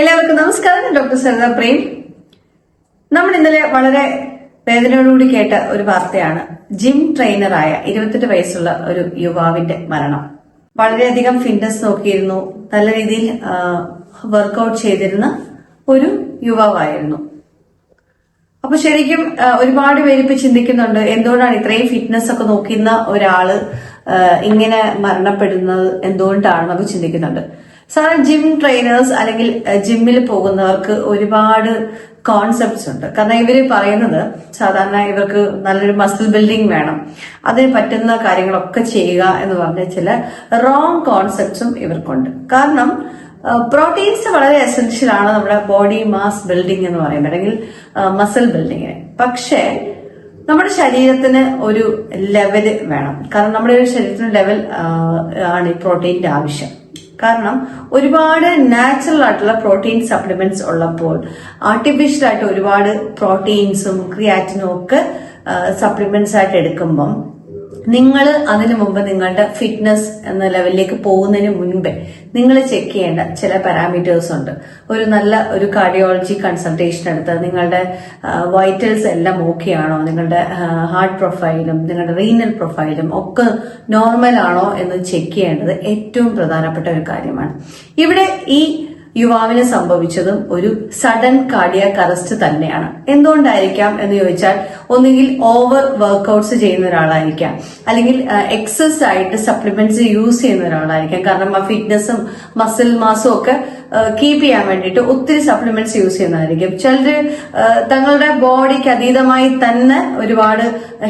എല്ലാവർക്കും നമസ്കാരം. ഡോക്ടർ സരിത പ്രേം. നമ്മൾ ഇന്നലെ വളരെ വേദനയോടുകൂടി കേട്ട ഒരു വാർത്തയാണ് ജിം ട്രെയിനറായ 28 വയസ്സുള്ള ഒരു യുവാവിന്റെ മരണം. വളരെയധികം ഫിറ്റ്നസ് നോക്കിയിരുന്നു, നല്ല രീതിയിൽ വർക്കൗട്ട് ചെയ്തിരുന്ന ഒരു യുവാവായിരുന്നു. അപ്പൊ ശരിക്കും ഒരുപാട് പേര് ഇപ്പൊ ചിന്തിക്കുന്നുണ്ട്, എന്തുകൊണ്ടാണ് ഇത്രയും ഫിറ്റ്നസ് ഒക്കെ നോക്കുന്ന ഒരാള് ഇങ്ങനെ മരണപ്പെടുന്നത് എന്തുകൊണ്ടാണെന്നൊക്കെ ചിന്തിക്കുന്നുണ്ട്. സാധാരണ ജിം ട്രെയിനേഴ്സ് അല്ലെങ്കിൽ ജിമ്മിൽ പോകുന്നവർക്ക് ഒരുപാട് കോൺസെപ്റ്റ്സ് ഉണ്ട്. കാരണം ഇവര് പറയുന്നത് സാധാരണ ഇവർക്ക് നല്ലൊരു മസിൽ ബിൽഡിംഗ് വേണം, അതിന് പറ്റുന്ന കാര്യങ്ങളൊക്കെ ചെയ്യുക എന്ന് പറഞ്ഞ ചില റോങ് കോൺസെപ്റ്റ്സും ഇവർക്കുണ്ട്. കാരണം പ്രോട്ടീൻസ് വളരെ എസെൻഷ്യൽ ആണ് നമ്മുടെ ബോഡി മാസ് ബിൽഡിംഗ് എന്ന് പറയുമ്പോൾ, അല്ലെങ്കിൽ മസിൽ ബിൽഡിങ്ങിന്. പക്ഷേ നമ്മുടെ ശരീരത്തിന് ഒരു ലെവല് വേണം. കാരണം നമ്മുടെ ഒരു ശരീരത്തിന് ലെവൽ ആണ് ഈ പ്രോട്ടീന്റെ ആവശ്യം. കാരണം ഒരുപാട് നാച്ചുറൽ ആയിട്ടുള്ള പ്രോട്ടീൻ സപ്ലിമെന്റ്സ് ഉള്ളപ്പോൾ ആർട്ടിഫിഷ്യൽ ആയിട്ട് ഒരുപാട് പ്രോട്ടീൻസും ക്രിയാറ്റിനും ഒക്കെ സപ്ലിമെന്റ്സ് ആയിട്ട് എടുക്കുമ്പം നിങ്ങൾ അതിനു മുമ്പ് നിങ്ങളുടെ ഫിറ്റ്നസ് എന്ന ലെവലിലേക്ക് പോകുന്നതിന് മുൻപേ നിങ്ങൾ ചെക്ക് ചെയ്യേണ്ട ചില പാരാമീറ്റേഴ്സ് ഉണ്ട്. ഒരു നല്ല ഒരു കാർഡിയോളജി കൺസൾട്ടേഷൻ എടുത്ത് നിങ്ങളുടെ വൈറ്റൽസ് എല്ലാം ഓക്കെ ആണോ, നിങ്ങളുടെ ഹാർട്ട് പ്രൊഫൈലും നിങ്ങളുടെ റീനൽ പ്രൊഫൈലും ഒക്കെ നോർമൽ ആണോ എന്ന് ചെക്ക് ചെയ്യേണ്ടത് ഏറ്റവും പ്രധാനപ്പെട്ട ഒരു കാര്യമാണ്. ഇവിടെ ഈ യുവാവിന് സംഭവിച്ചതും ഒരു സഡൻ കാർഡിയാക് അറസ്റ്റ് തന്നെയാണ്. എന്തുകൊണ്ടായിരിക്കാം എന്ന് ചോദിച്ചാൽ, ഒന്നുകിൽ ഓവർ വർക്ക്ഔട്ട്സ് ചെയ്യുന്ന ഒരാളായിരിക്കാം, അല്ലെങ്കിൽ എക്സസ് ആയിട്ട് സപ്ലിമെന്റ്സ് യൂസ് ചെയ്യുന്ന ഒരാളായിരിക്കാം. കാരണം ആ ഫിറ്റ്നസും മസിൽ മാസും ഒക്കെ കീപ്പ് ചെയ്യാൻ വേണ്ടിയിട്ട് ഒത്തിരി സപ്ലിമെന്റ്സ് യൂസ് ചെയ്യുന്നതായിരിക്കും. ചിലര് തങ്ങളുടെ ബോഡിക്ക് അതീതമായി തന്നെ ഒരുപാട്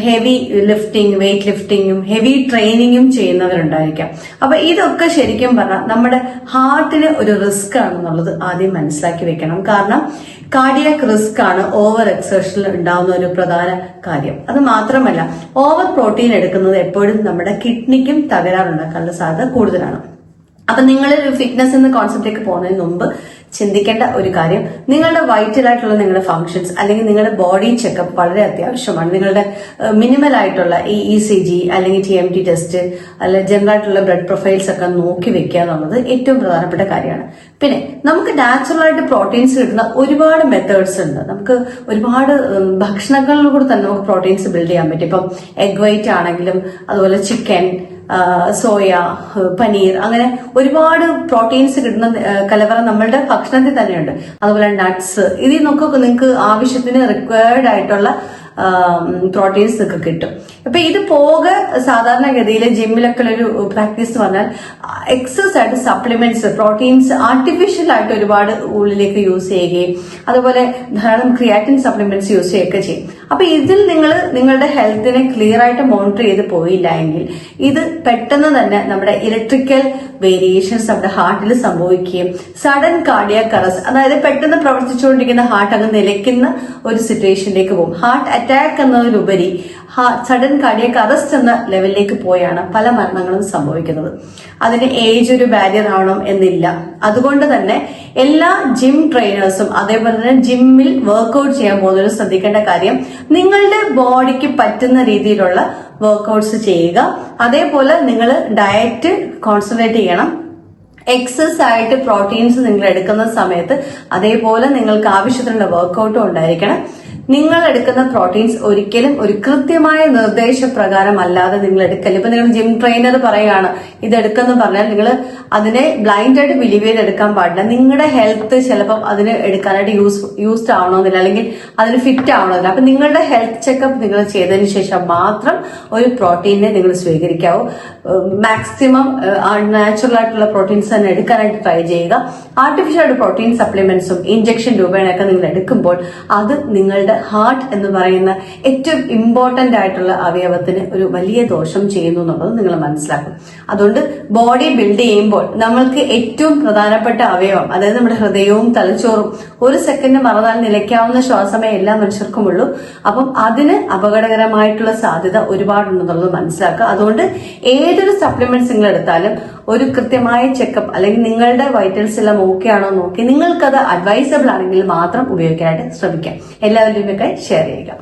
ഹെവി ലിഫ്റ്റിംഗ്, വെയിറ്റ് ലിഫ്റ്റിംഗും ഹെവി ട്രെയിനിങ്ങും ചെയ്യുന്നവരുണ്ടായിരിക്കാം. അപ്പൊ ഇതൊക്കെ ശരിക്കും പറഞ്ഞാൽ നമ്മുടെ ഹാർട്ടിന് ഒരു റിസ്ക് ആണെന്നുള്ളത് ആദ്യം മനസ്സിലാക്കി വെക്കണം. കാരണം കാർഡിയാക് റിസ്ക് ആണ് ഓവർ എക്സർഷനിൽ ഉണ്ടാവുന്ന ഒരു പ്രധാന കാര്യം. അത് മാത്രമല്ല, ഓവർ പ്രോട്ടീൻ എടുക്കുന്നത് എപ്പോഴും നമ്മുടെ കിഡ്നിക്കും തകരാറുണ്ടാക്കാനുള്ള സാധ്യത കൂടുതലാണ്. അപ്പൊ നിങ്ങൾ ഒരു ഫിറ്റ്നസ് എന്ന കോൺസെപ്റ്റിലേക്ക് പോകുന്നതിന് മുമ്പ് ചിന്തിക്കേണ്ട ഒരു കാര്യം, നിങ്ങളുടെ വൈറ്റൽ ആയിട്ടുള്ള നിങ്ങളുടെ ഫങ്ഷൻസ് അല്ലെങ്കിൽ നിങ്ങളുടെ ബോഡി ചെക്കപ്പ് വളരെ അത്യാവശ്യമാണ്. നിങ്ങളുടെ മിനിമൽ ആയിട്ടുള്ള ഈ ECG അല്ലെങ്കിൽ TMT ടെസ്റ്റ് അല്ലെങ്കിൽ ജനറൽ ആയിട്ടുള്ള ബ്ലഡ് പ്രൊഫൈൽസ് ഒക്കെ നോക്കി വെക്കുക എന്നുള്ളത് ഏറ്റവും പ്രധാനപ്പെട്ട കാര്യമാണ്. പിന്നെ നമുക്ക് നാച്ചുറൽ ആയിട്ട് പ്രോട്ടീൻസ് കിട്ടുന്ന ഒരുപാട് മെത്തേഡ്സ് ഉണ്ട്. നമുക്ക് ഒരുപാട് ഭക്ഷണങ്ങളിൽ കൂടെ തന്നെ നമുക്ക് പ്രോട്ടീൻസ് ബിൽഡ് ചെയ്യാൻ പറ്റും. ഇപ്പം എഗ് വൈറ്റ് ആണെങ്കിലും, അതുപോലെ ചിക്കൻ, സോയ, പനീർ, അങ്ങനെ ഒരുപാട് പ്രോട്ടീൻസ് കിട്ടുന്ന കലവറ നമ്മളുടെ ഭക്ഷണത്തിൽ തന്നെയുണ്ട്. അതുപോലെ നട്ട്സ്, ഇതിൽ നിന്നൊക്കെ നിങ്ങൾക്ക് ആവശ്യത്തിന് റിക്വയർഡ് ആയിട്ടുള്ള പ്രോട്ടീൻസ് ഒക്കെ കിട്ടും. അപ്പൊ ഇത് പോകെ സാധാരണഗതിയിൽ ജിമ്മിലൊക്കെ ഒരു പ്രാക്ടീസ് എന്ന് പറഞ്ഞാൽ എക്സസ് ആയിട്ട് സപ്ലിമെന്റ്സ്, പ്രോട്ടീൻസ് ആർട്ടിഫിഷ്യൽ ആയിട്ട് ഒരുപാട് ഉള്ളിലേക്ക് യൂസ് ചെയ്യുകയും അതുപോലെ ധാരാളം ക്രിയാറ്റിൻ സപ്ലിമെന്റ്സ് യൂസ് ചെയ്യുകയൊക്കെ ചെയ്യും. അപ്പൊ ഇതിൽ നിങ്ങൾ നിങ്ങളുടെ ഹെൽത്തിനെ ക്ലിയർ ആയിട്ട് മോണിറ്റർ ചെയ്ത് പോയില്ല എങ്കിൽ ഇത് പെട്ടെന്ന് തന്നെ നമ്മുടെ ഇലക്ട്രിക്കൽ വേരിയേഷൻസ് നമ്മുടെ ഹാർട്ടിൽ സംഭവിക്കുകയും സഡൻ കാർഡിയാക് അറസ്റ്റ്, അതായത് പെട്ടെന്ന് പ്രവർത്തിച്ചുകൊണ്ടിരിക്കുന്ന ഹാർട്ട് അങ്ങ് നിലയ്ക്കുന്ന ഒരു സിറ്റുവേഷനിലേക്ക് പോകും. ഹാർട്ട് അറ്റാക്ക് എന്നതിലുപരി സഡൻ കാർഡിയാക് അറസ്റ്റ് എന്ന ലെവലിലേക്ക് പോയാണ് പല മരണങ്ങളും സംഭവിക്കുന്നത്. അതിന് ഏജ് ഒരു ബാരിയർ ആവണം എന്നില്ല. അതുകൊണ്ട് തന്നെ എല്ലാ ജിം ട്രെയിനേഴ്സും അതേപോലെ തന്നെ ജിമ്മിൽ വർക്ക്ഔട്ട് ചെയ്യാൻ പോകുന്നവരും ശ്രദ്ധിക്കേണ്ട കാര്യം, നിങ്ങളുടെ ബോഡിക്ക് പറ്റുന്ന രീതിയിലുള്ള വർക്ക്ഔട്ട്സ് ചെയ്യുക. അതേപോലെ നിങ്ങൾ ഡയറ്റ് കോൺസെൻട്രേറ്റ് ചെയ്യണം. എക്സസ് ആയിട്ട് പ്രോട്ടീൻസ് നിങ്ങൾ എടുക്കുന്ന സമയത്ത് അതേപോലെ നിങ്ങൾക്ക് ആവശ്യത്തിനുള്ള വർക്ക്ഔട്ടും ഉണ്ടായിരിക്കണം. നിങ്ങൾ എടുക്കുന്ന പ്രോട്ടീൻസ് ഒരിക്കലും ഒരു കൃത്യമായ നിർദ്ദേശപ്രകാരം അല്ലാതെ നിങ്ങൾ എടുക്കല്ല. ഇപ്പൊ നിങ്ങൾ ജിം ട്രെയിനർ പറയുകയാണ് ഇതെടുക്കെന്ന് പറഞ്ഞാൽ നിങ്ങൾ അതിനെ ബ്ലൈൻഡ് ആയിട്ട് ബിലീവ് ചെയ്ത് എടുക്കാൻ പാടില്ല. നിങ്ങളുടെ ഹെൽത്ത് ചിലപ്പം അതിന് എടുക്കാനായിട്ട് യൂസ്ഡ് ആവണമെന്നില്ല, അല്ലെങ്കിൽ അതിന് ഫിറ്റ് ആവണമെന്നില്ല. അപ്പൊ നിങ്ങളുടെ ഹെൽത്ത് ചെക്കപ്പ് നിങ്ങൾ ചെയ്തതിന് ശേഷം മാത്രം ഒരു പ്രോട്ടീനെ നിങ്ങൾ സ്വീകരിക്കാവൂ. മാക്സിമം നാച്ചുറൽ ആയിട്ടുള്ള പ്രോട്ടീൻസ് തന്നെ എടുക്കാനായിട്ട് ട്രൈ ചെയ്യുക. ആർട്ടിഫിഷ്യൽ ആയിട്ട് പ്രോട്ടീൻ സപ്ലിമെന്റ്സും ഇഞ്ചക്ഷൻ രൂപേണയൊക്കെ നിങ്ങൾ എടുക്കുമ്പോൾ അത് നിങ്ങളുടെ ഹാർട്ട് എന്ന് പറയുന്ന ഏറ്റവും ഇമ്പോർട്ടന്റ് ആയിട്ടുള്ള അവയവത്തിന് ഒരു വലിയ ദോഷം ചെയ്യുന്നു എന്നുള്ളത് നിങ്ങൾ മനസ്സിലാക്കും. അതുകൊണ്ട് ബോഡി ബിൽഡ് ചെയ്യുമ്പോൾ നമ്മൾക്ക് ഏറ്റവും പ്രധാനപ്പെട്ട അവയവം, അതായത് നമ്മുടെ ഹൃദയവും തലച്ചോറും, ഒരു സെക്കൻഡ് മറന്നാൽ നിലയ്ക്കാവുന്ന ശ്വാസമേ എല്ലാ മനുഷ്യർക്കുമുള്ളൂ. അപ്പം അതിന് അപകടകരമായിട്ടുള്ള സാധ്യത ഒരുപാടുണ്ടെന്നുള്ളത് മനസ്സിലാക്കുക. അതുകൊണ്ട് ഏതൊരു സപ്ലിമെന്റ്സ് നിങ്ങൾ എടുത്താലും ഒരു കൃത്യമായ ചെക്കപ്പ് അല്ലെങ്കിൽ നിങ്ങളുടെ വൈറ്റൽസ് എല്ലാം ഓക്കെ ആണോ നോക്കി നിങ്ങൾക്കത് അഡ്വൈസബിൾ ആണെങ്കിൽ മാത്രം ഉപയോഗിക്കാനായിട്ട് ശ്രമിക്കാം. എല്ലാവരും ഷെയർ ചെയ്യുക.